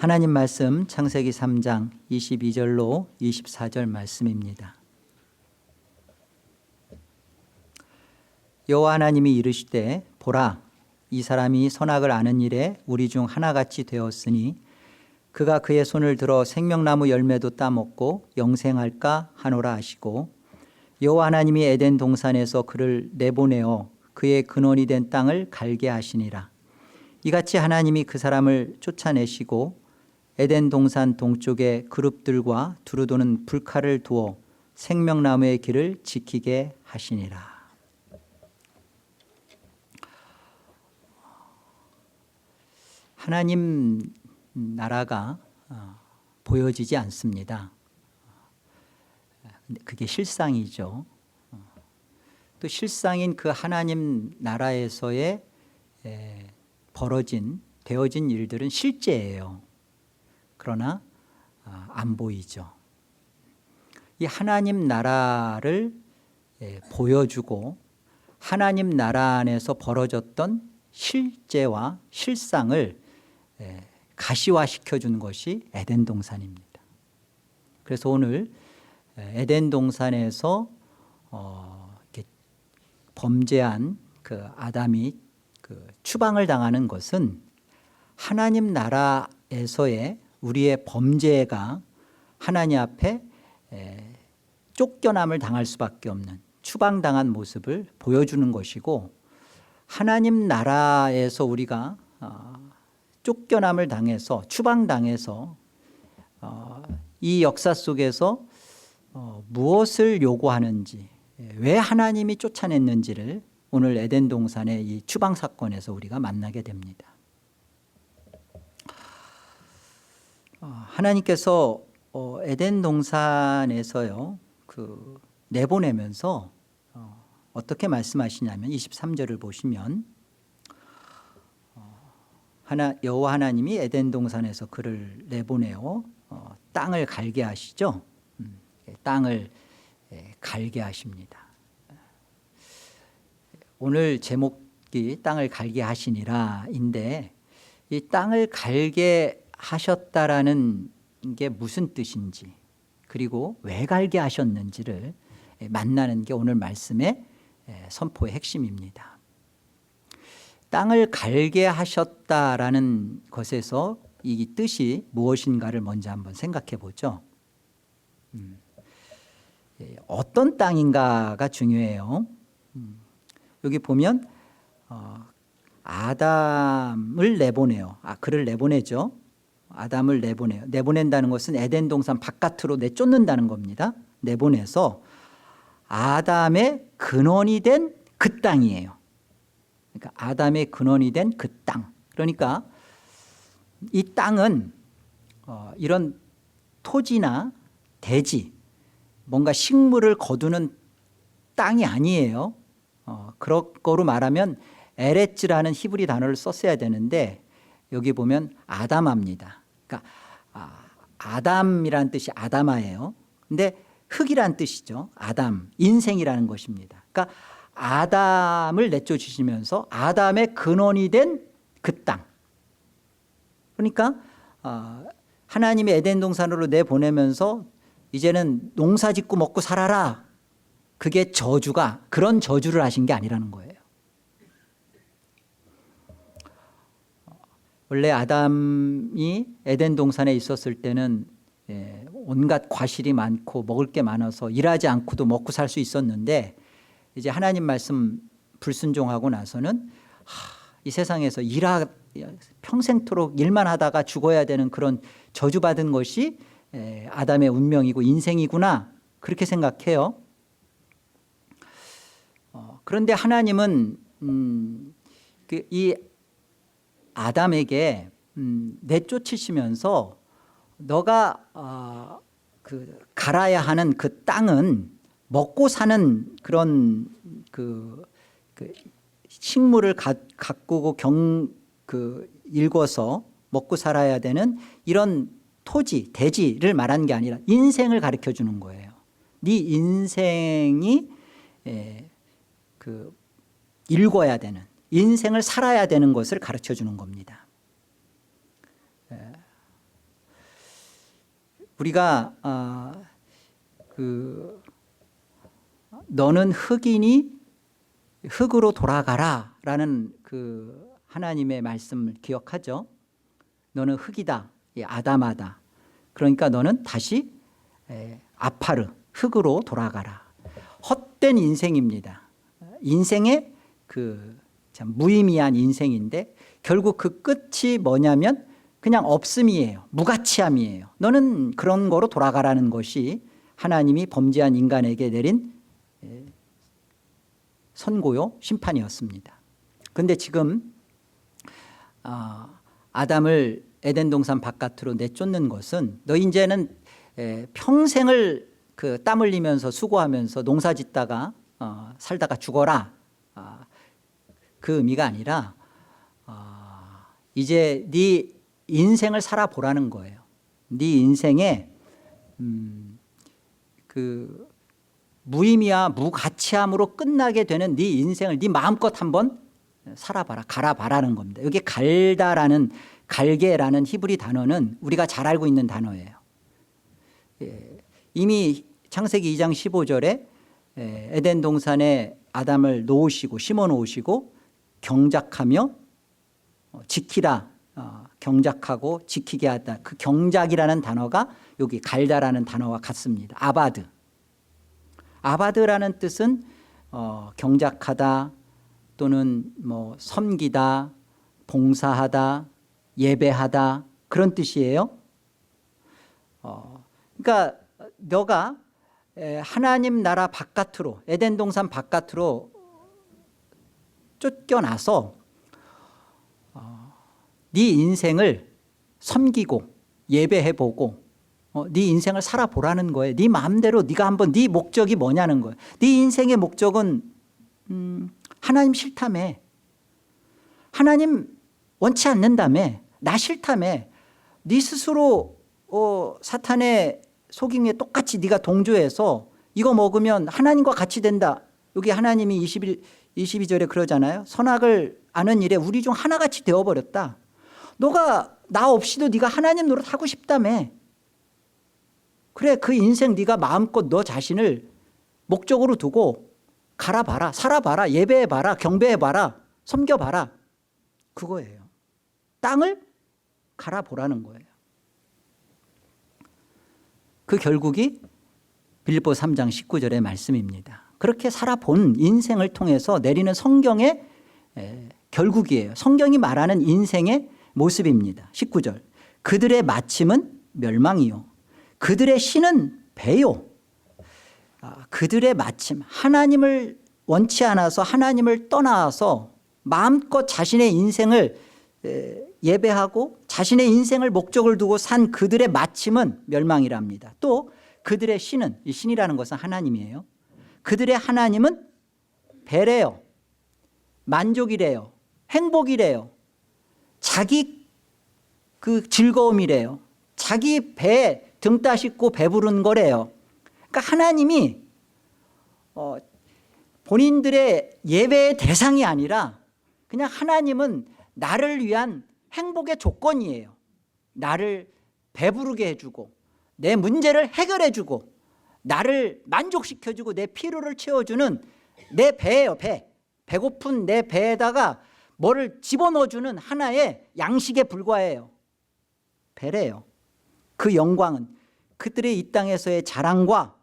하나님 말씀 창세기 3장 22절로 24절 말씀입니다. 여호와 하나님이 이르시되 보라, 이 사람이 선악을 아는 일에 우리 중 하나같이 되었으니 그가 그의 손을 들어 생명나무 열매도 따먹고 영생할까 하노라 하시고, 여호와 하나님이 에덴 동산에서 그를 내보내어 그의 근원이 된 땅을 갈게 하시니라. 이같이 하나님이 그 사람을 쫓아내시고 에덴 동산 동쪽에 그룹들과 두루도는 불칼을 두어 생명나무의 길을 지키게 하시니라. 하나님 나라가 보여지지 않습니다. 그게 실상이죠. 또 실상인 그 하나님 나라에서의 되어진 일들은 실제예요. 그러나 안 보이죠. 이 하나님 나라를 보여주고 하나님 나라 안에서 벌어졌던 실제와 실상을 가시화시켜준 것이 에덴 동산입니다. 그래서 오늘 에덴 동산에서 이렇게 범죄한 그 아담이 그 추방을 당하는 것은 하나님 나라에서의 우리의 범죄가 하나님 앞에 쫓겨남을 당할 수밖에 없는 추방당한 모습을 보여주는 것이고, 하나님 나라에서 우리가 쫓겨남을 당해서 추방당해서 이 역사 속에서 무엇을 요구하는지, 왜 하나님이 쫓아냈는지를 오늘 에덴 동산의 이 추방 사건에서 우리가 만나게 됩니다. 하나님께서 에덴 동산에서요 내보내면서 어떻게 말씀하시냐면 23절을 보시면 여호와 하나님이 에덴 동산에서 그를 내보내어 땅을 갈게 하시죠. 땅을 갈게 하십니다. 오늘 제목이 땅을 갈게 하시니라인데, 이 땅을 갈게 하셨다라는 게 무슨 뜻인지, 그리고 왜 갈게 하셨는지를 만나는 게 오늘 말씀의 선포의 핵심입니다. 땅을 갈게 하셨다라는 것에서 이 뜻이 무엇인가를 먼저 한번 생각해 보죠. 어떤 땅인가가 중요해요. 여기 보면 아담을 내보내요. 그를 내보내죠. 아담을 내보내요. 내보낸다는 것은 에덴 동산 바깥으로 내쫓는다는 겁니다. 내보내서 아담의 근원이 된 그 땅이에요. 그러니까 아담의 근원이 된 그 땅. 그러니까 이 땅은 이런 토지나 대지, 뭔가 식물을 거두는 땅이 아니에요. 그런 거로 말하면 에레츠라는 히브리 단어를 썼어야 되는데 여기 보면 아담아입니다. 그러니까 아담이라는 뜻이 아담아예요. 근데 흙이란 뜻이죠. 아담, 인생이라는 것입니다. 그러니까 아담을 내쫓으시면서 아담의 근원이 된 그 땅. 그러니까 하나님이 에덴 동산으로 내보내면서 이제는 농사 짓고 먹고 살아라. 그게 저주가, 그런 저주를 하신 게 아니라는 거예요. 원래 아담이 에덴 동산에 있었을 때는 온갖 과실이 많고 먹을 게 많아서 일하지 않고도 먹고 살 수 있었는데, 이제 하나님 말씀 불순종하고 나서는 이 세상에서 평생토록 일만 하다가 죽어야 되는 그런 저주받은 것이 아담의 운명이고 인생이구나, 그렇게 생각해요. 그런데 하나님은 이 아담에게 내쫓으시면서 너가 갈아야 하는 그 땅은 먹고 사는 그런 그 식물을 가꾸고 일궈서 먹고 살아야 되는 이런 토지, 대지를 말한 게 아니라 인생을 가르쳐 주는 거예요. 네 인생이 읽어야 되는, 인생을 살아야 되는 것을 가르쳐 주는 겁니다. 우리가 너는 흙이니 흙으로 돌아가라라는 그 하나님의 말씀을 기억하죠. 너는 흙이다, 아담하다. 그러니까 너는 다시 아파르, 흙으로 돌아가라. 헛된 인생입니다. 인생의 참 무의미한 인생인데 결국 그 끝이 뭐냐면 그냥 없음이에요. 무가치함이에요. 너는 그런 거로 돌아가라는 것이 하나님이 범죄한 인간에게 내린 선고요, 심판이었습니다. 그런데 지금 아담을 에덴 동산 바깥으로 내쫓는 것은 너 이제는 평생을 땀 흘리면서 수고하면서 농사 짓다가 살다가 죽어라, 그 의미가 아니라 이제 네 인생을 살아보라는 거예요. 네 인생에 그 무의미와 무가치함으로 끝나게 되는 네 인생을 네 마음껏 한번 살아봐라, 갈아봐라는 겁니다. 여기 갈다라는, 갈게라는 히브리 단어는 우리가 잘 알고 있는 단어예요. 이미 창세기 2장 15절에 에덴 동산에 아담을 놓으시고 심어 놓으시고 경작하며 지키라, 경작하고 지키게 하다. 그 경작이라는 단어가 여기 갈다라는 단어와 같습니다. 아바드. 아바드라는 뜻은 경작하다 또는 뭐 섬기다, 봉사하다, 예배하다, 그런 뜻이에요. 그러니까 너가 하나님 나라 바깥으로, 에덴 동산 바깥으로 쫓겨나서 네 인생을 섬기고 예배해보고 네 인생을 살아보라는 거예요. 네 마음대로 네가 한번, 네 목적이 뭐냐는 거예요. 네 인생의 목적은 하나님 싫다며, 하나님 원치 않는다며, 나 싫다며, 네 스스로 사탄의 속임에 똑같이 네가 동조해서 이거 먹으면 하나님과 같이 된다. 여기 하나님이 22절에 그러잖아요. 선악을 아는 일에 우리 중 하나같이 되어버렸다. 너가 나 없이도 네가 하나님 노릇하고 싶다며. 그래, 그 인생 네가 마음껏 너 자신을 목적으로 두고 갈아봐라, 살아봐라, 예배해봐라, 경배해봐라, 섬겨봐라. 그거예요. 땅을 갈아보라는 거예요. 그 결국이 빌립보 3장 19절의 말씀입니다. 그렇게 살아본 인생을 통해서 내리는 성경의 결국이에요. 성경이 말하는 인생의 모습입니다. 19절. 그들의 마침은 멸망이요, 그들의 신은 배요. 그들의 마침, 하나님을 원치 않아서 하나님을 떠나서 마음껏 자신의 인생을 예배하고 자신의 인생을 목적을 두고 산 그들의 마침은 멸망이랍니다. 또 그들의 신은, 이 신이라는 것은 하나님이에요. 그들의 하나님은 배래요, 만족이래요, 행복이래요, 자기 그 즐거움이래요, 자기 배 등 따숩고 배부른 거래요. 그러니까 하나님이 본인들의 예배의 대상이 아니라 그냥 하나님은 나를 위한 행복의 조건이에요. 나를 배부르게 해주고 내 문제를 해결해주고 나를 만족시켜주고 내 필요를 채워주는 내 배예요. 배. 배고픈 내 배에다가 뭐를 집어넣어주는 하나의 양식에 불과해요. 배래요. 그 영광은, 그들의 이 땅에서의 자랑과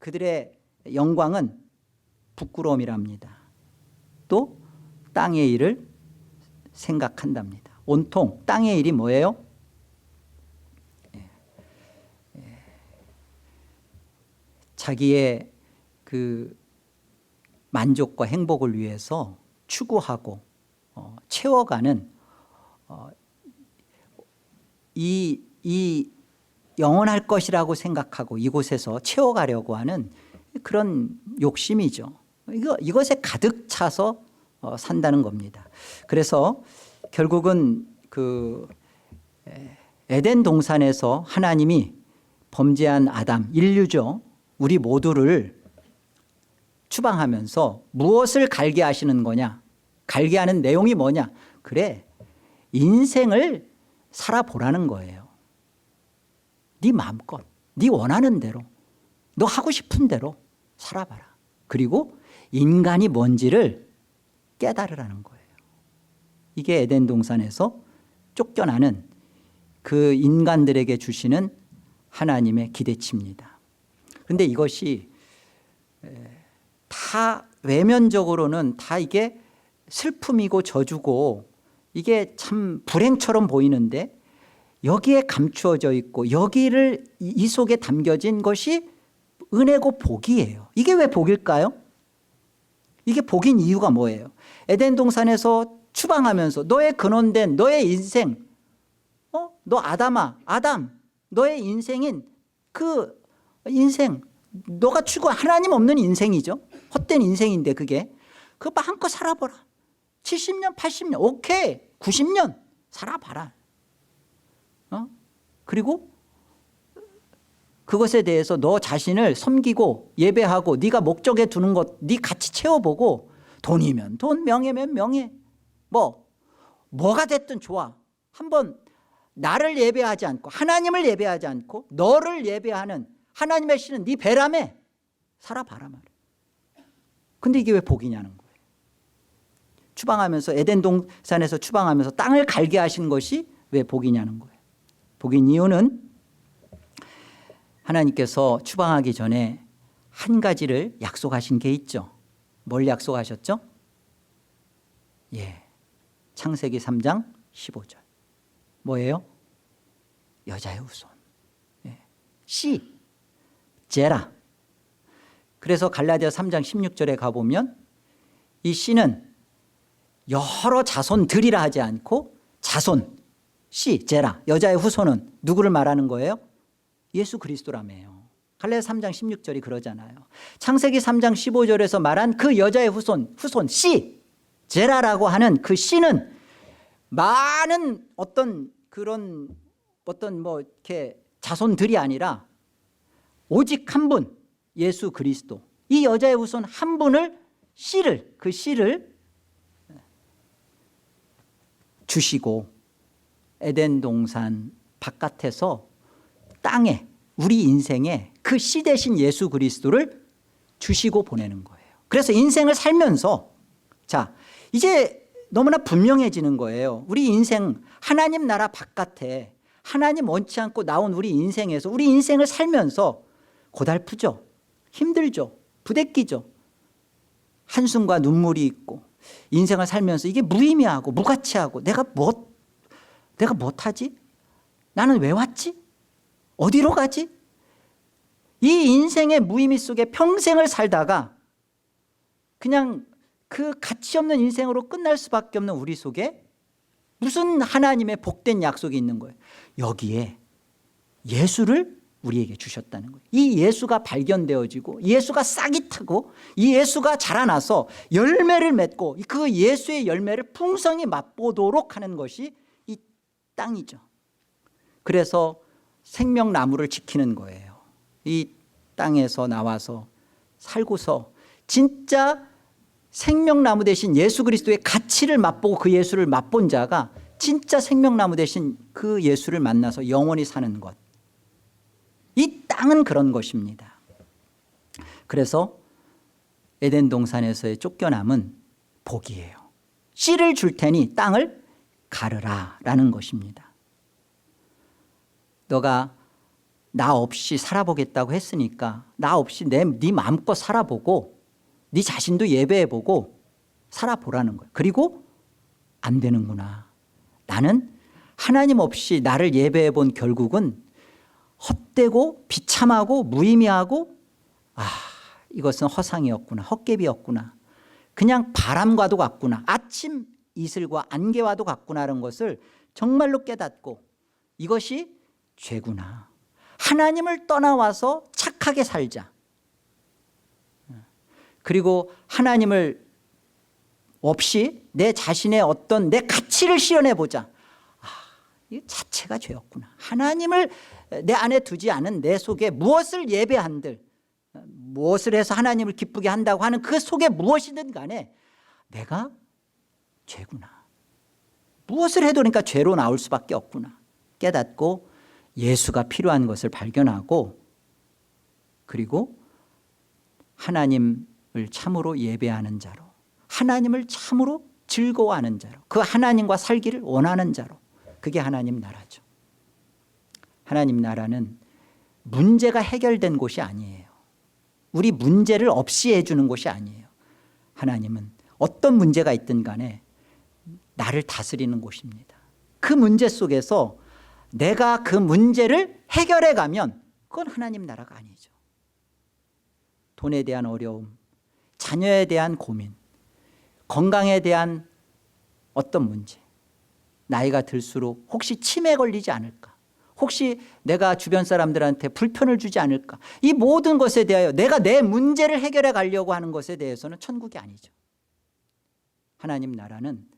그들의 영광은 부끄러움이랍니다. 또 땅의 일을 생각한답니다. 온통 땅의 일이 뭐예요? 자기의 그 만족과 행복을 위해서 추구하고 채워가는 이 영원할 것이라고 생각하고 이곳에서 채워가려고 하는 그런 욕심이죠. 이것에 가득 차서 산다는 겁니다. 그래서 결국은 그 에덴 동산에서 하나님이 범죄한 아담, 인류죠, 우리 모두를 추방하면서 무엇을 갈게 하시는 거냐, 갈게 하는 내용이 뭐냐, 그래, 인생을 살아보라는 거예요. 네 마음껏 네 원하는 대로, 너 하고 싶은 대로 살아봐라. 그리고 인간이 뭔지를 깨달으라는 거예요. 이게 에덴 동산에서 쫓겨나는 그 인간들에게 주시는 하나님의 기대치입니다. 그런데 이것이 다 외면적으로는 다 이게 슬픔이고 저주고 이게 참 불행처럼 보이는데, 여기에 감추어져 있고 여기를 이 속에 담겨진 것이 은혜고 복이에요. 이게 왜 복일까요? 이게 복인 이유가 뭐예요? 에덴 동산에서 추방하면서 너의 근원된 너의 인생, 너 아담, 너의 인생인 그 인생, 너가 추구한 하나님 없는 인생이죠. 헛된 인생인데 그게. 그거 마음껏 살아보라. 70년, 80년, 오케이, 90년 살아봐라. 그리고 그것에 대해서 너 자신을 섬기고 예배하고 네가 목적에 두는 것, 네 같이 채워보고, 돈이면 돈, 명예면 명예, 뭐가 됐든 좋아. 한번 나를 예배하지 않고 하나님을 예배하지 않고 너를 예배하는 하나님의 신은 네 배람에 살아봐라 말이야. 근데 이게 왜 복이냐는 거예요. 추방하면서, 에덴 동산에서 추방하면서 땅을 갈게 하신 것이 왜 복이냐는 거예요. 복인 이유는 하나님께서 추방하기 전에 한 가지를 약속하신 게 있죠. 뭘 약속하셨죠? 창세기 3장 15절. 뭐예요? 여자의 후손. 씨, 제라. 그래서 갈라디아 3장 16절에 가보면 이 씨는 여러 자손들이라 하지 않고 자손, 씨, 제라, 여자의 후손은 누구를 말하는 거예요? 예수 그리스도라며요. 갈라디아 3장 16절이 그러잖아요. 창세기 3장 15절에서 말한 그 여자의 후손 씨, 제라라고 하는 그 씨는 많은 어떤 이렇게 자손들이 아니라 오직 한 분, 예수 그리스도. 이 여자의 후손 한 분을, 그 씨를 주시고 에덴 동산 바깥에서 땅에, 우리 인생에 그 씨 대신 예수 그리스도를 주시고 보내는 거예요. 그래서 인생을 살면서, 자, 이제 너무나 분명해지는 거예요. 우리 인생, 하나님 나라 바깥에 하나님 원치 않고 나온 우리 인생에서, 우리 인생을 살면서 고달프죠, 힘들죠, 부대끼죠, 한숨과 눈물이 있고, 인생을 살면서 이게 무의미하고 무가치하고, 내가 못하지? 나는 왜 왔지? 어디로 가지? 이 인생의 무의미 속에 평생을 살다가 그냥 그 가치 없는 인생으로 끝날 수밖에 없는 우리 속에 무슨 하나님의 복된 약속이 있는 거예요. 여기에 예수를 우리에게 주셨다는 거예요. 이 예수가 발견되어지고, 예수가 싹이 트고, 이 예수가 자라나서 열매를 맺고, 그 예수의 열매를 풍성히 맛보도록 하는 것이 이 땅이죠. 그래서 생명나무를 지키는 거예요. 이 땅에서 나와서 살고서 진짜 생명나무 대신 예수 그리스도의 가치를 맛보고 그 예수를 맛본 자가 진짜 생명나무 대신 그 예수를 만나서 영원히 사는 것. 이 땅은 그런 것입니다. 그래서 에덴 동산에서의 쫓겨남은 복이에요. 씨를 줄 테니 땅을 가르라 라는 것입니다. 너가 나 없이 살아보겠다고 했으니까 나 없이 네 마음껏 살아보고 네 자신도 예배해보고 살아보라는 거예요. 그리고 안 되는구나. 나는 하나님 없이 나를 예배해본 결국은 헛되고 비참하고 무의미하고, 이것은 허상이었구나, 헛개비였구나, 그냥 바람과도 같구나, 아침 이슬과 안개와도 같구나라는 것을 정말로 깨닫고, 이것이 죄구나, 하나님을 떠나와서 착하게 살자, 그리고 하나님을 없이 내 자신의 어떤 내 가치를 실현해보자. 이 자체가 죄였구나. 하나님을 내 안에 두지 않은 내 속에 무엇을 예배한들, 무엇을 해서 하나님을 기쁘게 한다고 하는 그 속에 무엇이든 간에 내가 죄구나. 무엇을 해도 그러니까 죄로 나올 수밖에 없구나 깨닫고 예수가 필요한 것을 발견하고 그리고 하나님을 참으로 예배하는 자로, 하나님을 참으로 즐거워하는 자로, 그 하나님과 살기를 원하는 자로, 그게 하나님 나라죠. 하나님 나라는 문제가 해결된 곳이 아니에요. 우리 문제를 없이 해주는 곳이 아니에요. 하나님은 어떤 문제가 있든 간에 나를 다스리는 곳입니다. 그 문제 속에서 내가 그 문제를 해결해 가면 그건 하나님 나라가 아니죠. 돈에 대한 어려움, 자녀에 대한 고민, 건강에 대한 어떤 문제, 나이가 들수록 혹시 치매 걸리지 않을까, 혹시 내가 주변 사람들한테 불편을 주지 않을까, 이 모든 것에 대하여 내가 내 문제를 해결해 가려고 하는 것에 대해서는 천국이 아니죠. 하나님 나라는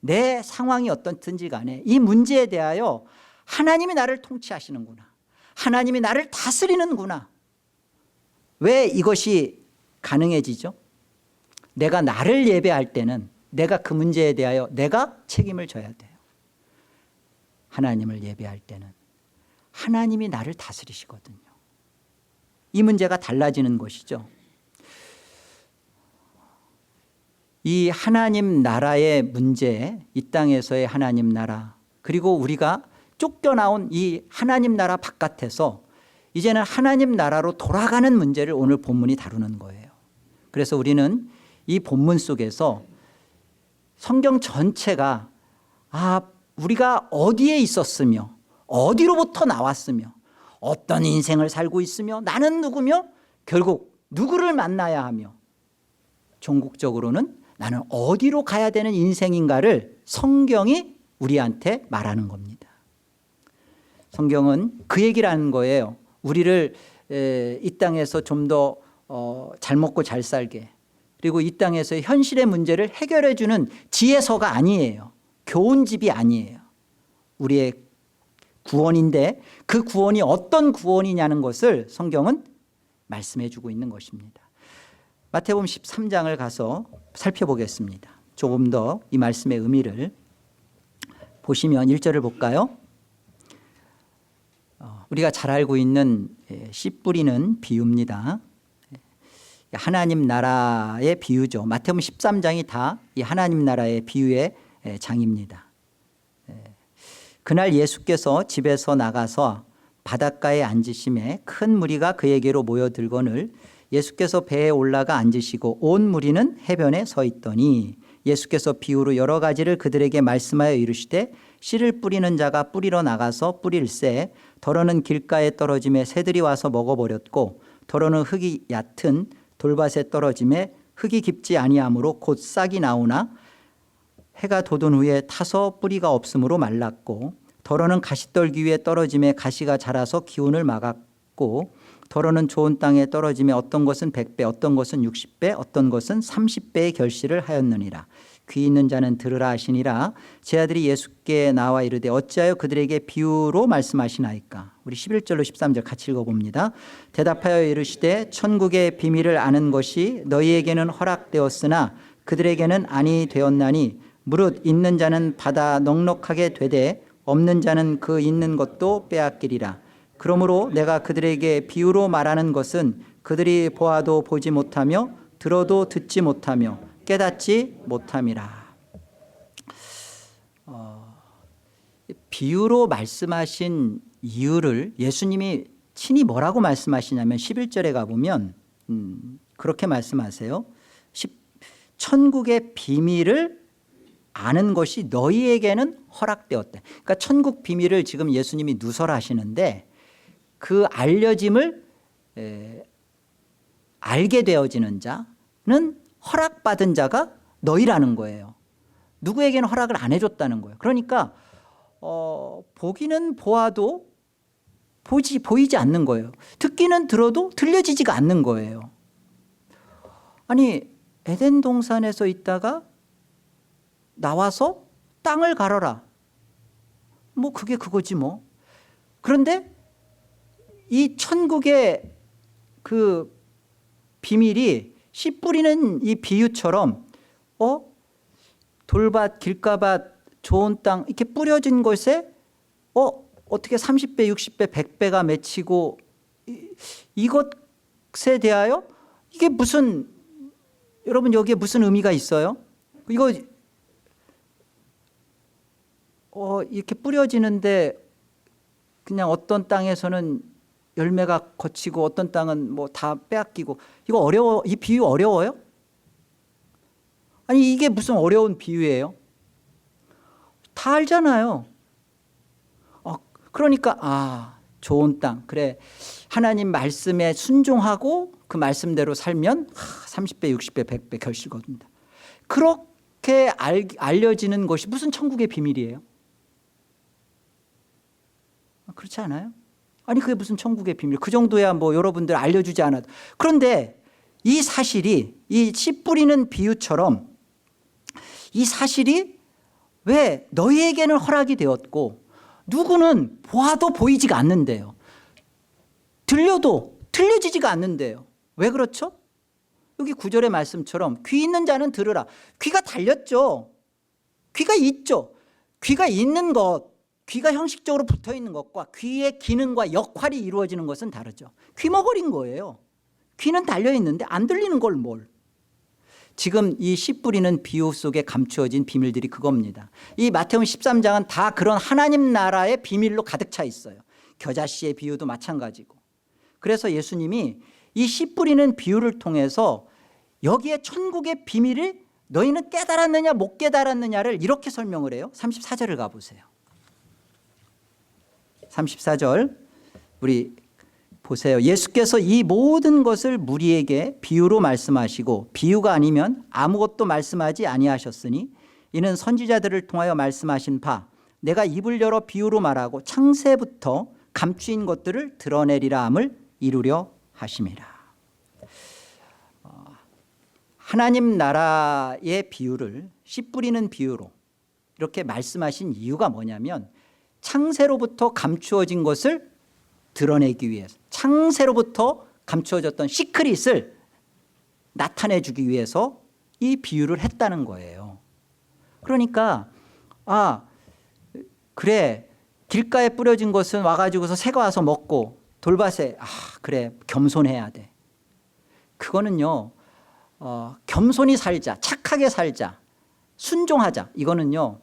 내 상황이 어떻든지 간에 이 문제에 대하여 하나님이 나를 통치하시는구나, 하나님이 나를 다스리는구나. 왜 이것이 가능해지죠? 내가 나를 예배할 때는 내가 그 문제에 대하여 내가 책임을 져야 돼요. 하나님을 예배할 때는 하나님이 나를 다스리시거든요. 이 문제가 달라지는 것이죠. 이 하나님 나라의 문제, 이 땅에서의 하나님 나라, 그리고 우리가 쫓겨나온 이 하나님 나라 바깥에서 이제는 하나님 나라로 돌아가는 문제를 오늘 본문이 다루는 거예요. 그래서 우리는 이 본문 속에서 성경 전체가 우리가 어디에 있었으며 어디로부터 나왔으며 어떤 인생을 살고 있으며 나는 누구며 결국 누구를 만나야 하며 종국적으로는 나는 어디로 가야 되는 인생인가를 성경이 우리한테 말하는 겁니다. 성경은 그 얘기를 하는 거예요. 우리를 이 땅에서 좀 더 잘 먹고 잘 살게, 그리고 이 땅에서의 현실의 문제를 해결해 주는 지혜서가 아니에요. 교훈집이 아니에요. 우리의 구원인데 그 구원이 어떤 구원이냐는 것을 성경은 말씀해 주고 있는 것입니다. 마태복음 13장을 가서 살펴보겠습니다. 조금 더 이 말씀의 의미를 보시면 1절을 볼까요? 우리가 잘 알고 있는 씨 뿌리는 비유입니다. 하나님 나라의 비유죠. 마태복음 13장이 다 이 하나님 나라의 비유의 장입니다. 그날 예수께서 집에서 나가서 바닷가에 앉으심에 큰 무리가 그에게로 모여들거늘 예수께서 배에 올라가 앉으시고 온 무리는 해변에 서 있더니 예수께서 비유로 여러 가지를 그들에게 말씀하여 이르시되 씨를 뿌리는 자가 뿌리러 나가서 뿌릴새 더러는 길가에 떨어짐에 새들이 와서 먹어버렸고 더러는 흙이 얕은 돌밭에 떨어짐에 흙이 깊지 아니하므로 곧 싹이 나오나 해가 돋은 후에 타서 뿌리가 없으므로 말랐고 더러는 가시떨기 위에 떨어짐에 가시가 자라서 기운을 막았고 더러는 좋은 땅에 떨어짐에 어떤 것은 100배 어떤 것은 60배 어떤 것은 30배의 결실을 하였느니라. 귀 있는 자는 들으라 하시니라. 제 아들이 예수께 나와 이르되 어찌하여 그들에게 비유로 말씀하시나이까. 우리 11절로 13절 같이 읽어봅니다. 대답하여 이르시되 천국의 비밀을 아는 것이 너희에게는 허락되었으나 그들에게는 아니 되었나니 무릇 있는 자는 받아 넉넉하게 되되 없는 자는 그 있는 것도 빼앗기리라. 그러므로 내가 그들에게 비유로 말하는 것은 그들이 보아도 보지 못하며 들어도 듣지 못하며 깨닫지 못함이라. 비유로 말씀하신 이유를 예수님이 친히 뭐라고 말씀하시냐면 11절에 가보면 그렇게 말씀하세요. 천국의 비밀을 아는 것이 너희에게는 허락되었다. 그러니까 천국 비밀을 지금 예수님이 누설하시는데 그 알려짐을 알게 되어지는 자는 허락받은 자가 너희라는 거예요. 누구에게는 허락을 안 해줬다는 거예요. 그러니까 보기는 보아도 보이지 않는 거예요. 듣기는 들어도 들려지지가 않는 거예요. 아니 에덴 동산에서 있다가 나와서 땅을 갈아라. 뭐 그게 그거지 뭐. 그런데 이 천국의 그 비밀이 씨 뿌리는 이 비유처럼 돌밭, 길가밭, 좋은 땅 이렇게 뿌려진 곳에 어떻게 30배, 60배, 100배가 맺히고 이것 것에 대하여 이게 무슨, 여러분 여기에 무슨 의미가 있어요? 이거 이렇게 뿌려지는데 그냥 어떤 땅에서는 열매가 거치고 어떤 땅은 뭐 다 빼앗기고, 이거 어려워. 이 비유 어려워요? 아니 이게 무슨 어려운 비유예요? 다 알잖아요. 그러니까 좋은 땅, 그래 하나님 말씀에 순종하고 그 말씀대로 살면 30배 60배 100배 결실 거둔다. 그렇게 알려지는 것이 무슨 천국의 비밀이에요? 그렇지 않아요? 아니 그게 무슨 천국의 비밀, 그 정도야 뭐 여러분들 알려주지 않아도. 그런데 이 사실이, 이 씨 뿌리는 비유처럼 이 사실이 왜 너희에게는 허락이 되었고 누구는 보아도 보이지가 않는데요, 들려도 들려지지가 않는데요. 왜 그렇죠? 여기 9절의 말씀처럼 귀 있는 자는 들으라. 귀가 달렸죠. 귀가 있죠. 귀가 있는 것, 귀가 형식적으로 붙어 있는 것과 귀의 기능과 역할이 이루어지는 것은 다르죠. 귀머거린 거예요. 귀는 달려 있는데 안 들리는 걸 뭘. 지금 이 씨 뿌리는 비유 속에 감추어진 비밀들이 그겁니다. 이 마태복음 13장은 다 그런 하나님 나라의 비밀로 가득 차 있어요. 겨자씨의 비유도 마찬가지고. 그래서 예수님이 이 씨 뿌리는 비유를 통해서 여기에 천국의 비밀을 너희는 깨달았느냐 못 깨달았느냐를 이렇게 설명을 해요. 34절을 가보세요. 34절 우리 보세요. 예수께서 이 모든 것을 무리에게 비유로 말씀하시고 비유가 아니면 아무것도 말씀하지 아니하셨으니 이는 선지자들을 통하여 말씀하신 바 내가 입을 열어 비유로 말하고 창세부터 감추인 것들을 드러내리라 함을 이루려 하심이라. 하나님 나라의 비유를 씨 뿌리는 비유로 이렇게 말씀하신 이유가 뭐냐면 창세로부터 감추어진 것을 드러내기 위해서, 창세로부터 감추어졌던 시크릿을 나타내주기 위해서 이 비유를 했다는 거예요. 그러니까 그래 길가에 뿌려진 것은 와가지고서 새가 와서 먹고 돌밭에 그래 겸손해야 돼. 그거는요 겸손히 살자, 착하게 살자, 순종하자, 이거는요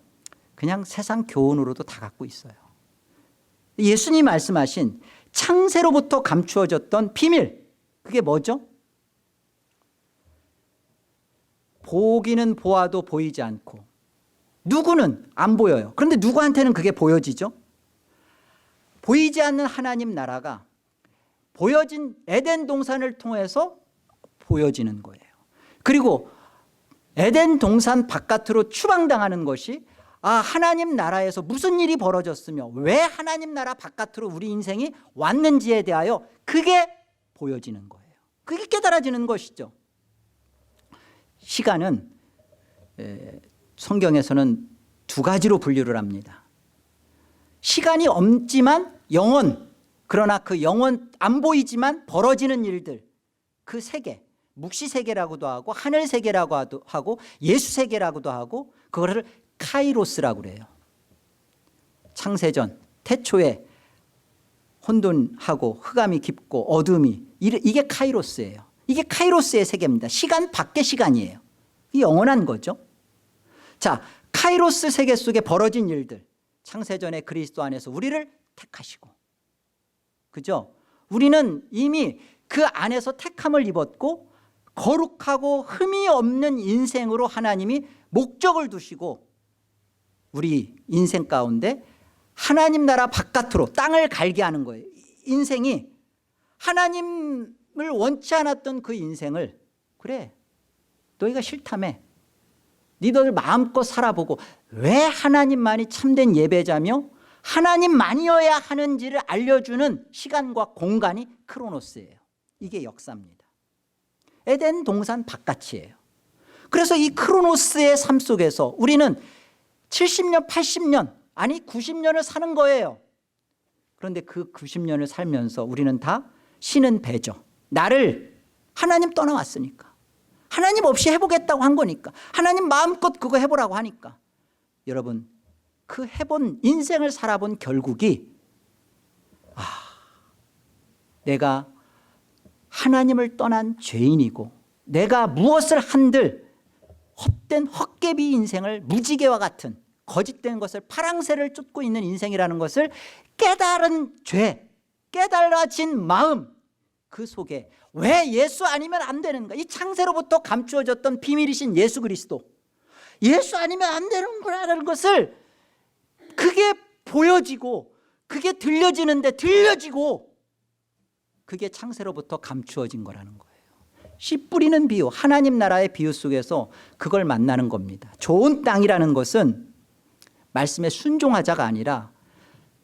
그냥 세상 교훈으로도 다 갖고 있어요. 예수님이 말씀하신 창세로부터 감추어졌던 비밀, 그게 뭐죠? 보기는 보아도 보이지 않고 누구는 안 보여요. 그런데 누구한테는 그게 보여지죠? 보이지 않는 하나님 나라가 보여진 에덴 동산을 통해서 보여지는 거예요. 그리고 에덴 동산 바깥으로 추방당하는 것이 하나님 나라에서 무슨 일이 벌어졌으며 왜 하나님 나라 바깥으로 우리 인생이 왔는지에 대하여 그게 보여지는 거예요. 그게 깨달아지는 것이죠. 시간은 성경에서는 두 가지로 분류를 합니다. 시간이 없지만 영원, 그러나 그 영원 안 보이지만 벌어지는 일들, 그 세계, 묵시 세계라고도 하고 하늘 세계라고 하고 예수 세계라고도 하고 그거를 카이로스라고 그래요. 창세전 태초에 혼돈하고 흑암이 깊고 어둠이, 이게 카이로스예요. 이게 카이로스의 세계입니다. 시간 밖의 시간이에요. 이 영원한 거죠. 자, 카이로스 세계 속에 벌어진 일들, 창세전에 그리스도 안에서 우리를 택하시고, 그죠? 우리는 이미 그 안에서 택함을 입었고 거룩하고 흠이 없는 인생으로 하나님이 목적을 두시고 우리 인생 가운데 하나님 나라 바깥으로 땅을 갈게 하는 거예요. 인생이 하나님을 원치 않았던 그 인생을, 그래 너희가 싫다며, 너희들 마음껏 살아보고 왜 하나님만이 참된 예배자며 하나님만이어야 하는지를 알려주는 시간과 공간이 크로노스예요. 이게 역사입니다. 에덴 동산 바깥이에요. 그래서 이 크로노스의 삶 속에서 우리는 70년 80년 아니 90년을 사는 거예요. 그런데 그 90년을 살면서 우리는 다 쉬는 배죠. 나를 하나님 떠나왔으니까, 하나님 없이 해보겠다고 한 거니까, 하나님 마음껏 그거 해보라고 하니까. 여러분 그 해본 인생을 살아본 결국이 내가 하나님을 떠난 죄인이고 내가 무엇을 한들 헛된 헛개비 인생을 무지개와 같은 거짓된 것을 파랑새를 쫓고 있는 인생이라는 것을 깨달은 죄, 깨달아진 마음, 그 속에 왜 예수 아니면 안 되는가, 이 창세로부터 감추어졌던 비밀이신 예수 그리스도, 예수 아니면 안 되는 거라는 것을 그게 보여지고 그게 들려지는데 들려지고 그게 창세로부터 감추어진 거라는 거예요. 씨 뿌리는 비유, 하나님 나라의 비유 속에서 그걸 만나는 겁니다. 좋은 땅이라는 것은 말씀에 순종하자가 아니라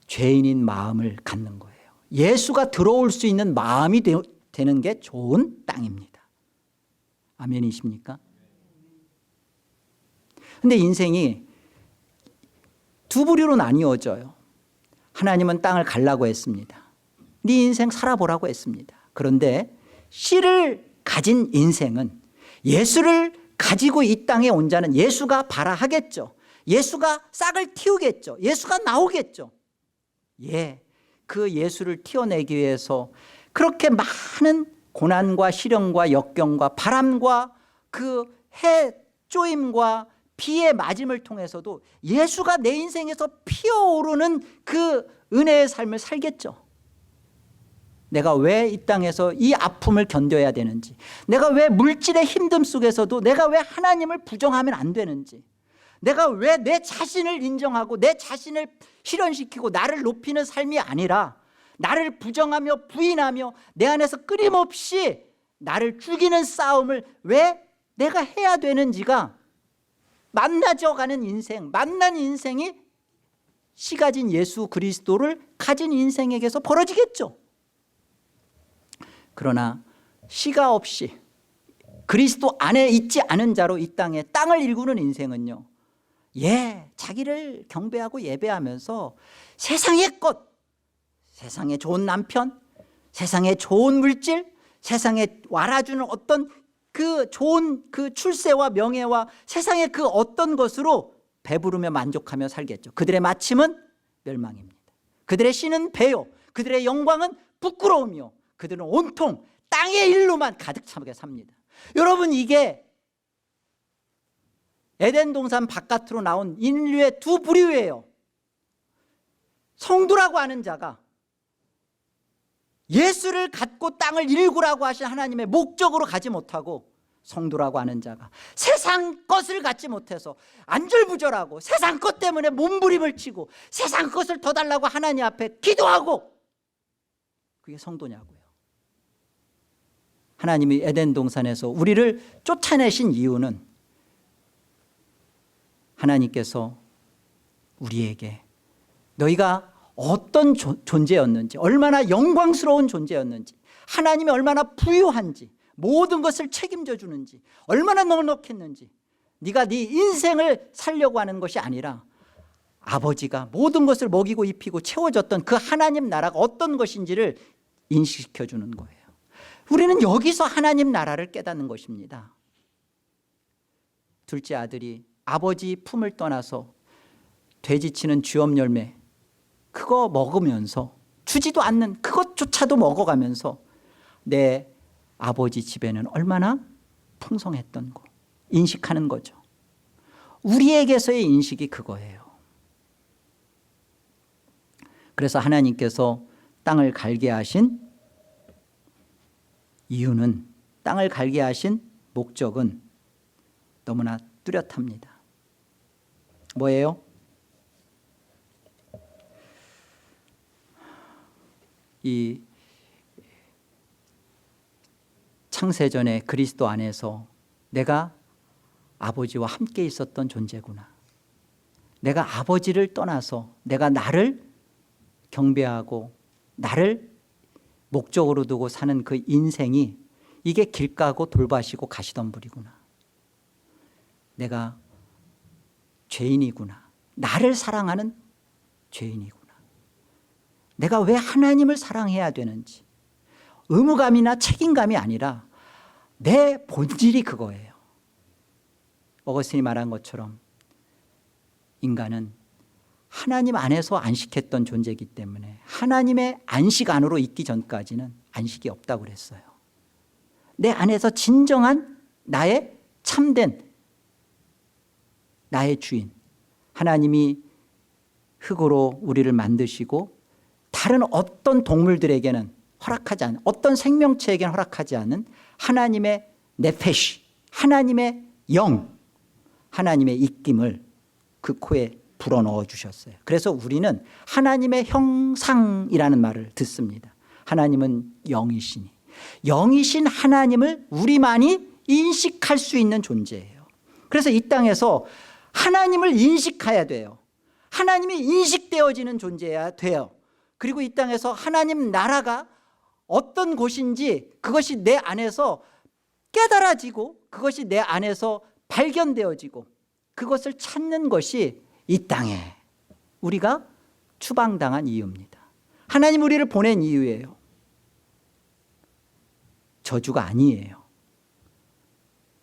죄인인 마음을 갖는 거예요. 예수가 들어올 수 있는 마음이 되는 게 좋은 땅입니다. 아멘이십니까? 근데 인생이 두 부류로 나뉘어져요. 하나님은 땅을 갈라고 했습니다. 네 인생 살아보라고 했습니다. 그런데 씨를 가진 인생은, 예수를 가지고 이 땅에 온 자는 예수가 발아하겠죠. 예수가 싹을 틔우겠죠. 예수가 나오겠죠. 예, 그 예수를 튀어내기 위해서 그렇게 많은 고난과 시련과 역경과 바람과 그 해 쪼임과 비의 맞음을 통해서도 예수가 내 인생에서 피어오르는 그 은혜의 삶을 살겠죠. 내가 왜 이 땅에서 이 아픔을 견뎌야 되는지, 내가 왜 물질의 힘듦 속에서도 내가 왜 하나님을 부정하면 안 되는지, 내가 왜 내 자신을 인정하고 내 자신을 실현시키고 나를 높이는 삶이 아니라 나를 부정하며 부인하며 내 안에서 끊임없이 나를 죽이는 싸움을 왜 내가 해야 되는지가 만나져가는 인생, 만난 인생이 씨 가진 예수 그리스도를 가진 인생에게서 벌어지겠죠. 그러나 씨가 없이 그리스도 안에 있지 않은 자로 이 땅에 땅을 일구는 인생은요, 자기를 경배하고 예배하면서 세상의 것, 세상에 좋은 남편, 세상에 좋은 물질, 세상에 와라주는 어떤 그 좋은 그 출세와 명예와 세상의 그 어떤 것으로 배부르며 만족하며 살겠죠. 그들의 마침은 멸망입니다. 그들의 씨는 배요, 그들의 영광은 부끄러우며 그들은 온통 땅의 일로만 가득 차게 삽니다. 여러분, 이게 에덴 동산 바깥으로 나온 인류의 두 부류예요. 성도라고 하는 자가 예수를 갖고 땅을 일구라고 하신 하나님의 목적으로 가지 못하고, 성도라고 하는 자가 세상 것을 갖지 못해서 안절부절하고 세상 것 때문에 몸부림을 치고 세상 것을 더 달라고 하나님 앞에 기도하고, 그게 성도냐고요. 하나님이 에덴 동산에서 우리를 쫓아내신 이유는 하나님께서 우리에게 너희가 어떤 존재였는지, 얼마나 영광스러운 존재였는지, 하나님이 얼마나 부유한지, 모든 것을 책임져 주는지, 얼마나 넉넉했는지, 네가 네 인생을 살려고 하는 것이 아니라 아버지가 모든 것을 먹이고 입히고 채워줬던 그 하나님 나라가 어떤 것인지를 인식시켜 주는 거예요. 우리는 여기서 하나님 나라를 깨닫는 것입니다. 둘째 아들이 아버지 품을 떠나서 돼지치는 쥐업 열매, 그거 먹으면서, 주지도 않는 그것조차도 먹어가면서 내 아버지 집에는 얼마나 풍성했던 거 인식하는 거죠. 우리에게서의 인식이 그거예요. 그래서 하나님께서 땅을 갈게 하신 이유는, 땅을 갈게 하신 목적은 너무나 뚜렷합니다. 뭐예요? 이 창세전에 그리스도 안에서 내가 아버지와 함께 있었던 존재구나, 내가 아버지를 떠나서 내가 나를 경배하고 나를 목적으로 두고 사는 그 인생이 이게 길 까고 돌바시고 가시덤불이구나, 내가 죄인이구나, 나를 사랑하는 죄인이구나, 내가 왜 하나님을 사랑해야 되는지, 의무감이나 책임감이 아니라 내 본질이 그거예요. 어거스틴이 말한 것처럼 인간은 하나님 안에서 안식했던 존재이기 때문에 하나님의 안식 안으로 있기 전까지는 안식이 없다고 그랬어요. 내 안에서 진정한 나의 참된 나의 주인 하나님이 흙으로 우리를 만드시고 다른 어떤 동물들에게는 허락하지 않은, 어떤 생명체에게는 허락하지 않은 하나님의 네페시, 하나님의 영, 하나님의 입김을 그 코에 불어넣어 주셨어요. 그래서 우리는 하나님의 형상이라는 말을 듣습니다. 하나님은 영이시니, 영이신 하나님을 우리만이 인식할 수 있는 존재예요. 그래서 이 땅에서 하나님을 인식해야 돼요. 하나님이 인식되어지는 존재여야 돼요. 그리고 이 땅에서 하나님 나라가 어떤 곳인지 그것이 내 안에서 깨달아지고 그것이 내 안에서 발견되어지고 그것을 찾는 것이 이 땅에 우리가 추방당한 이유입니다. 하나님 우리를 보낸 이유예요. 저주가 아니에요.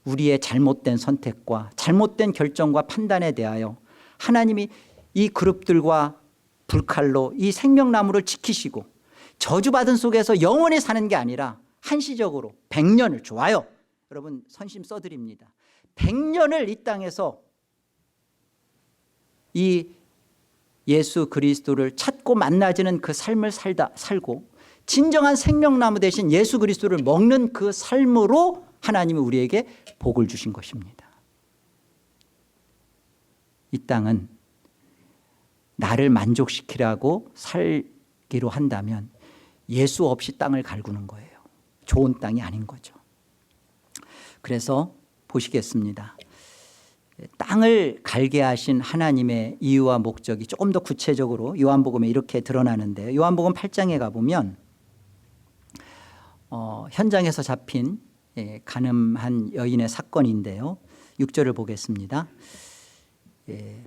우리의 잘못된 선택과 잘못된 결정과 판단에 대하여 하나님이 이 그룹들과 불칼로 이 생명나무를 지키시고 저주받은 속에서 영원히 사는 게 아니라 한시적으로 100년을, 좋아요, 여러분 선심 써드립니다. 100년을 이 땅에서 이 예수 그리스도를 찾고 만나지는 그 삶을 살고 진정한 생명나무 대신 예수 그리스도를 먹는 그 삶으로 하나님이 우리에게 복을 주신 것입니다. 이 땅은 나를 만족시키라고 살기로 한다면 예수 없이 땅을 갈구는 거예요. 좋은 땅이 아닌 거죠. 그래서 보시겠습니다. 땅을 갈게 하신 하나님의 이유와 목적이 조금 더 구체적으로 요한복음에 이렇게 드러나는데, 요한복음 8장에 가보면 현장에서 잡힌 간음한 여인의 사건인데요. 6절을 보겠습니다.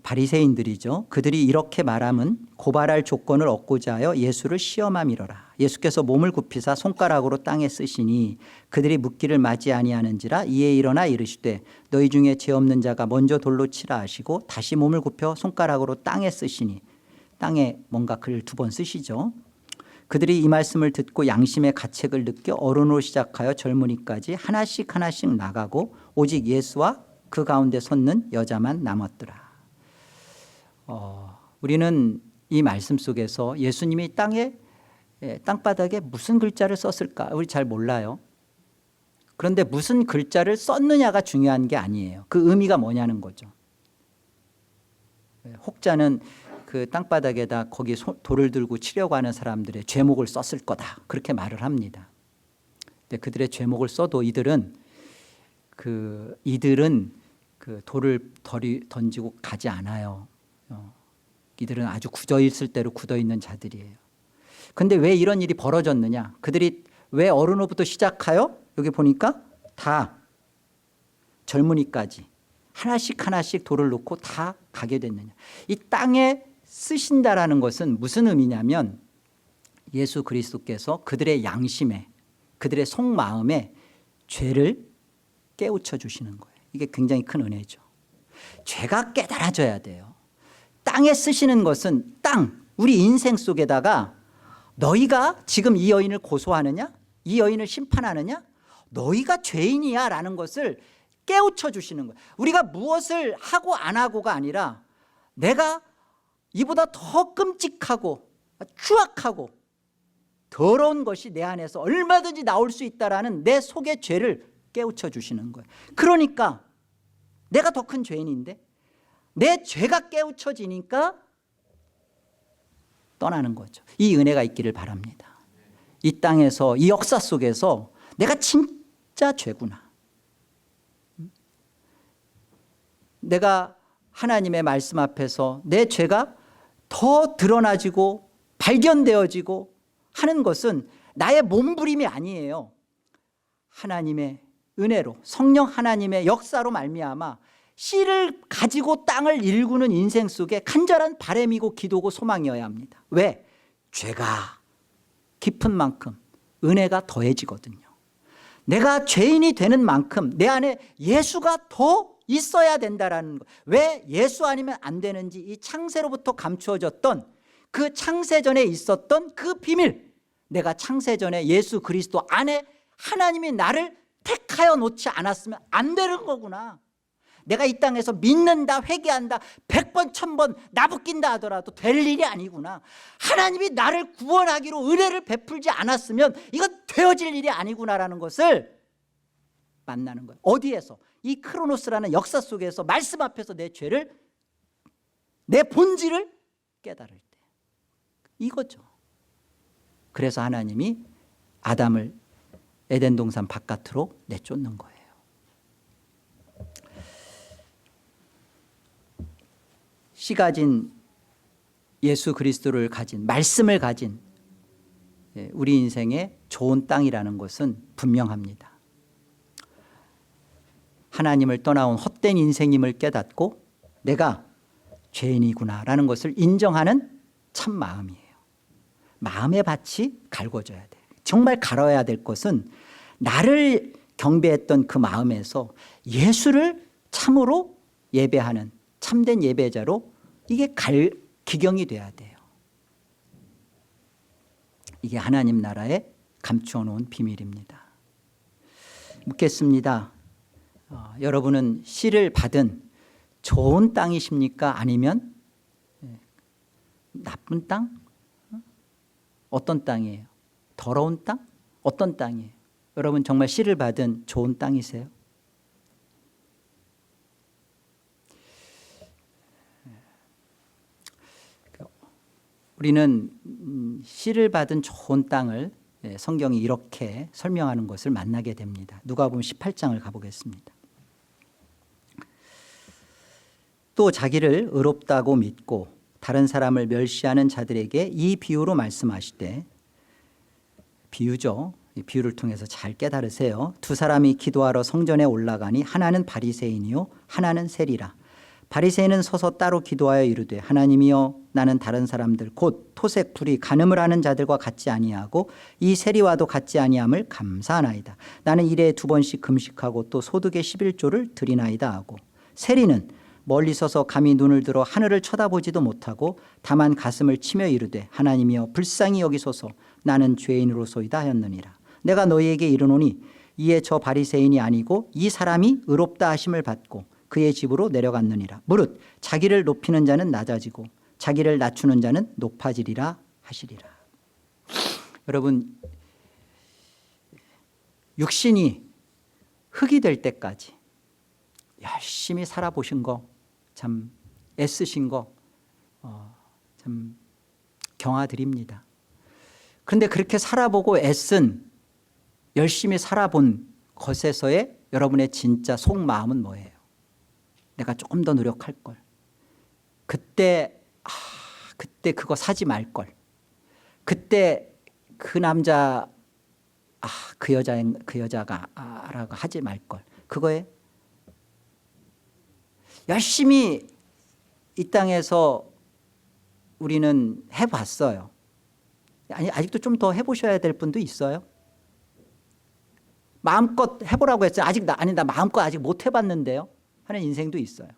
바리새인들이죠. 그들이 이렇게 말함은 고발할 조건을 얻고자 하여 예수를 시험함이로라. 예수께서 몸을 굽히사 손가락으로 땅에 쓰시니 그들이 묻기를 맞지 아니하는지라. 이에 일어나 이르시되 너희 중에 죄 없는 자가 먼저 돌로 치라 하시고 다시 몸을 굽혀 손가락으로 땅에 쓰시니, 땅에 뭔가 글을 2번 쓰시죠. 그들이 이 말씀을 듣고 양심의 가책을 느껴 어른으로 시작하여 젊은이까지 하나씩 하나씩 나가고 오직 예수와 그 가운데 섰는 여자만 남았더라. 우리는 이 말씀 속에서 예수님이 땅바닥에 무슨 글자를 썼을까 우리 잘 몰라요. 그런데 무슨 글자를 썼느냐가 중요한 게 아니에요. 그 의미가 뭐냐는 거죠. 혹자는 그 땅바닥에다 거기 돌을 들고 치려고 하는 사람들의 죄목을 썼을 거다, 그렇게 말을 합니다. 근데 그들의 죄목을 써도 이들은 그 돌을 던지고 가지 않아요. 이들은 아주 굳어 있을 대로 굳어 있는 자들이에요. 그런데 왜 이런 일이 벌어졌느냐? 그들이 왜 어른으로부터 시작하여 여기 보니까 다 젊은이까지 하나씩 하나씩 돌을 놓고 다 가게 됐느냐? 이 땅에 쓰신다라는 것은 무슨 의미냐면 예수 그리스도께서 그들의 양심에, 그들의 속마음에 죄를 깨우쳐 주시는 거예요. 이게 굉장히 큰 은혜죠. 죄가 깨달아져야 돼요. 땅에 쓰시는 것은 우리 인생 속에다가 너희가 지금 이 여인을 고소하느냐? 이 여인을 심판하느냐? 너희가 죄인이야 라는 것을 깨우쳐 주시는 거예요. 우리가 무엇을 하고 안 하고가 아니라 내가 이보다 더 끔찍하고 추악하고 더러운 것이 내 안에서 얼마든지 나올 수 있다라는 내 속의 죄를 깨우쳐 주시는 거예요. 그러니까 내가 더 큰 죄인인데 내 죄가 깨우쳐지니까 떠나는 거죠. 이 은혜가 있기를 바랍니다. 이 땅에서, 이 역사 속에서 내가 진짜 죄구나, 내가 하나님의 말씀 앞에서 내 죄가 더 드러나지고 발견되어지고 하는 것은 나의 몸부림이 아니에요. 하나님의 은혜로, 성령 하나님의 역사로 말미암아 씨를 가지고 땅을 일구는 인생 속에 간절한 바람이고 기도고 소망이어야 합니다. 왜? 죄가 깊은 만큼 은혜가 더해지거든요. 내가 죄인이 되는 만큼 내 안에 예수가 더 있어야 된다라는 것. 왜 예수 아니면 안 되는지, 이 창세로부터 감추어졌던 그 창세전에 있었던 그 비밀, 내가 창세전에 예수 그리스도 안에 하나님이 나를 택하여 놓지 않았으면 안 되는 거구나. 내가 이 땅에서 믿는다, 회개한다, 100번, 1000번 나부낀다 하더라도 될 일이 아니구나. 하나님이 나를 구원하기로 은혜를 베풀지 않았으면 이건 되어질 일이 아니구나라는 것을 만나는 거예요. 어디에서? 이 크로노스라는 역사 속에서 말씀 앞에서 내 죄를, 내 본질을 깨달을 때. 이거죠. 그래서 하나님이 아담을 에덴 동산 바깥으로 내쫓는 거예요. 씨 가진 예수 그리스도를 가진, 말씀을 가진 우리 인생의 좋은 땅이라는 것은 분명합니다. 하나님을 떠나온 헛된 인생임을 깨닫고 내가 죄인이구나라는 것을 인정하는 참 마음이에요. 마음의 밭이 갈궈져야 돼요. 정말 갈아야 될 것은 나를 경배했던 그 마음에서 예수를 참으로 예배하는 참된 예배자로 이게 기경이 돼야 돼요. 이게 하나님 나라에 감추어 놓은 비밀입니다. 묻겠습니다. 여러분은 씨를 받은 좋은 땅이십니까? 아니면 나쁜 땅? 어떤 땅이에요? 더러운 땅? 어떤 땅이에요? 여러분 정말 씨를 받은 좋은 땅이세요? 우리는 씨를 받은 좋은 땅을 성경이 이렇게 설명하는 것을 만나게 됩니다. 누가복음 18장을 가보겠습니다. 또 자기를 의롭다고 믿고 다른 사람을 멸시하는 자들에게 이 비유로 말씀하시되, 비유죠. 이 비유를 통해서 잘 깨달으세요. 두 사람이 기도하러 성전에 올라가니 하나는 바리새인이요 하나는 세리라. 바리새인은 서서 따로 기도하여 이르되, 하나님이여, 나는 다른 사람들 곧 토색 불이 간음을 하는 자들과 같지 아니하고 이 세리와도 같지 아니함을 감사하나이다. 나는 일에 2번씩 금식하고 또 소득의 11조를 드리나이다 하고, 세리는 멀리 서서 감히 눈을 들어 하늘을 쳐다보지도 못하고 다만 가슴을 치며 이르되, 하나님이여, 불쌍히 여기소서, 나는 죄인으로소이다 하였느니라. 내가 너희에게 이르노니 이에 저 바리새인이 아니고 이 사람이 의롭다 하심을 받고 그의 집으로 내려갔느니라. 무릇 자기를 높이는 자는 낮아지고 자기를 낮추는 자는 높아지리라 하시리라. 여러분, 육신이 흙이 될 때까지 열심히 살아보신 거, 참 애쓰신 거 참 경아드립니다. 그런데 그렇게 살아보고 애쓴, 열심히 살아본 것에서의 여러분의 진짜 속마음은 뭐예요? 내가 조금 더 노력할 걸. 그때 그거 사지 말 걸. 그때 그 남자, 그 여자가라고 하지 말 걸. 그거에 열심히 이 땅에서 우리는 해봤어요. 아니, 아직도 좀 더 해보셔야 될 분도 있어요. 마음껏 해보라고 했어요. 나 마음껏 아직 못 해봤는데요 하는 인생도 있어요.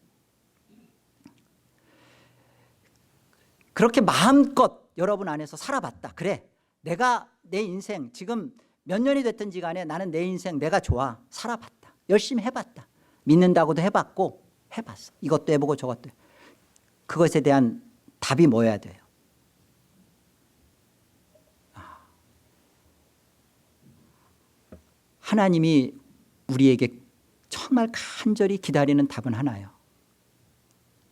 그렇게 마음껏 여러분 안에서 살아봤다. 그래, 내가 내 인생 지금 몇 년이 됐든지 간에 나는 내 인생 내가 좋아, 살아봤다. 열심히 해봤다. 믿는다고도 해봤고 해봤어. 이것도 해보고 저것도. 그것에 대한 답이 뭐여야 돼요? 하나님이 우리에게 정말 간절히 기다리는 답은 하나예요.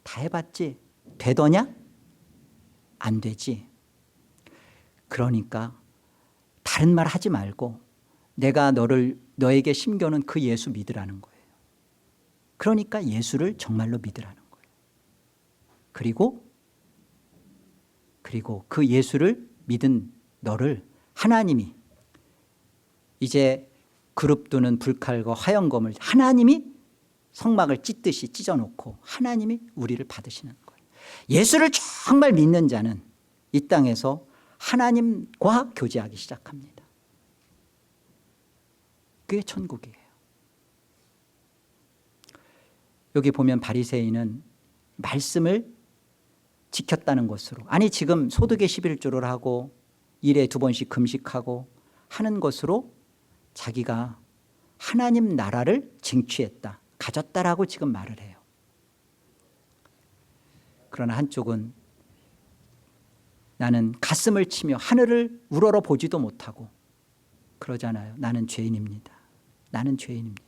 다 해봤지? 되더냐? 안 되지. 그러니까 다른 말 하지 말고 내가 너에게 심겨놓은 그 예수 믿으라는 거예요. 그러니까 예수를 정말로 믿으라는 거예요. 그리고 그 예수를 믿은 너를 하나님이 이제 그룹두는 불칼과 화영검을 하나님이 성막을 찢듯이 찢어놓고 하나님이 우리를 받으시는 거예요. 예수를 정말 믿는 자는 이 땅에서 하나님과 교제하기 시작합니다. 그게 천국이에요. 여기 보면 바리새인은 말씀을 지켰다는 것으로, 아니 지금 소득의 11조를 하고 일에 2번씩 금식하고 하는 것으로 자기가 하나님 나라를 쟁취했다, 가졌다라고 지금 말을 해요. 그러나 한쪽은 나는 가슴을 치며 하늘을 우러러 보지도 못하고 그러잖아요. 나는 죄인입니다. 나는 죄인입니다.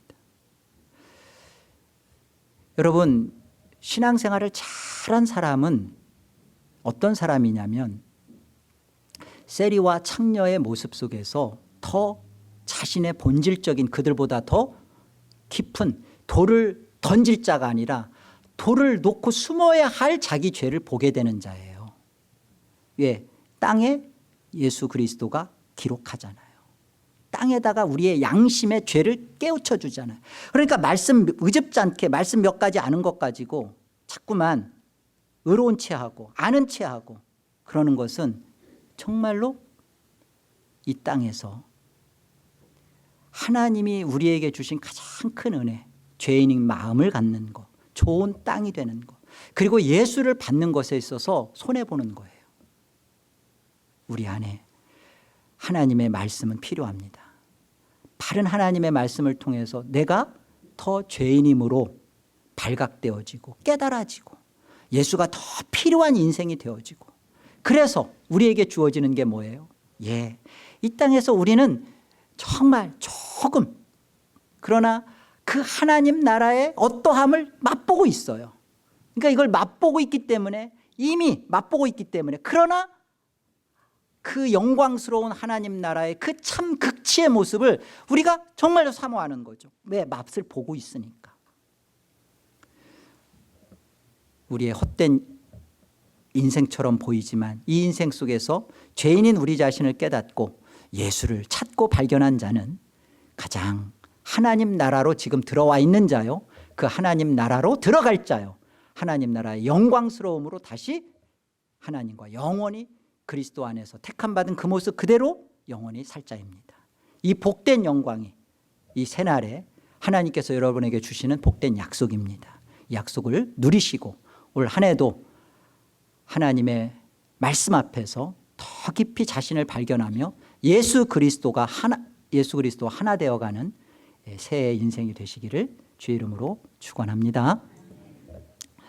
여러분, 신앙생활을 잘한 사람은 어떤 사람이냐면 세리와 창녀의 모습 속에서 더 자신의 본질적인, 그들보다 더 깊은, 돌을 던질 자가 아니라 돌을 놓고 숨어야 할 자기 죄를 보게 되는 자예요. 왜? 땅에 예수 그리스도가 기록하잖아요. 땅에다가 우리의 양심의 죄를 깨우쳐 주잖아요. 그러니까 말씀 의젓지 않게 말씀 몇 가지 아는 것 가지고 자꾸만 의로운 체하고 아는 체하고 그러는 것은 정말로 이 땅에서 하나님이 우리에게 주신 가장 큰 은혜, 죄인인 마음을 갖는 것, 좋은 땅이 되는 것, 그리고 예수를 받는 것에 있어서 손해보는 거예요. 우리 안에 하나님의 말씀은 필요합니다. 바른 하나님의 말씀을 통해서 내가 더 죄인임으로 발각되어지고 깨달아지고 예수가 더 필요한 인생이 되어지고, 그래서 우리에게 주어지는 게 뭐예요? 이 땅에서 우리는 정말 조금, 그러나 그 하나님 나라의 어떠함을 맛보고 있어요. 그러니까 이걸 맛보고 있기 때문에, 이미 맛보고 있기 때문에, 그러나 그 영광스러운 하나님 나라의 그 참 극치의 모습을 우리가 정말로 사모하는 거죠. 왜? 맛을 보고 있으니까. 우리의 헛된 인생처럼 보이지만 이 인생 속에서 죄인인 우리 자신을 깨닫고 예수를 찾고 발견한 자는 가장 하나님 나라로 지금 들어와 있는 자요, 그 하나님 나라로 들어갈 자요, 하나님 나라의 영광스러움으로 다시 하나님과 영원히 그리스도 안에서 택함받은 그 모습 그대로 영원히 살 자입니다. 이 복된 영광이 이 새날에 하나님께서 여러분에게 주시는 복된 약속입니다. 이 약속을 누리시고 올 한 해도 하나님의 말씀 앞에서 더 깊이 자신을 발견하며 예수 그리스도와 하나 되어가는 새해 인생이 되시기를 주의 이름으로 축원합니다.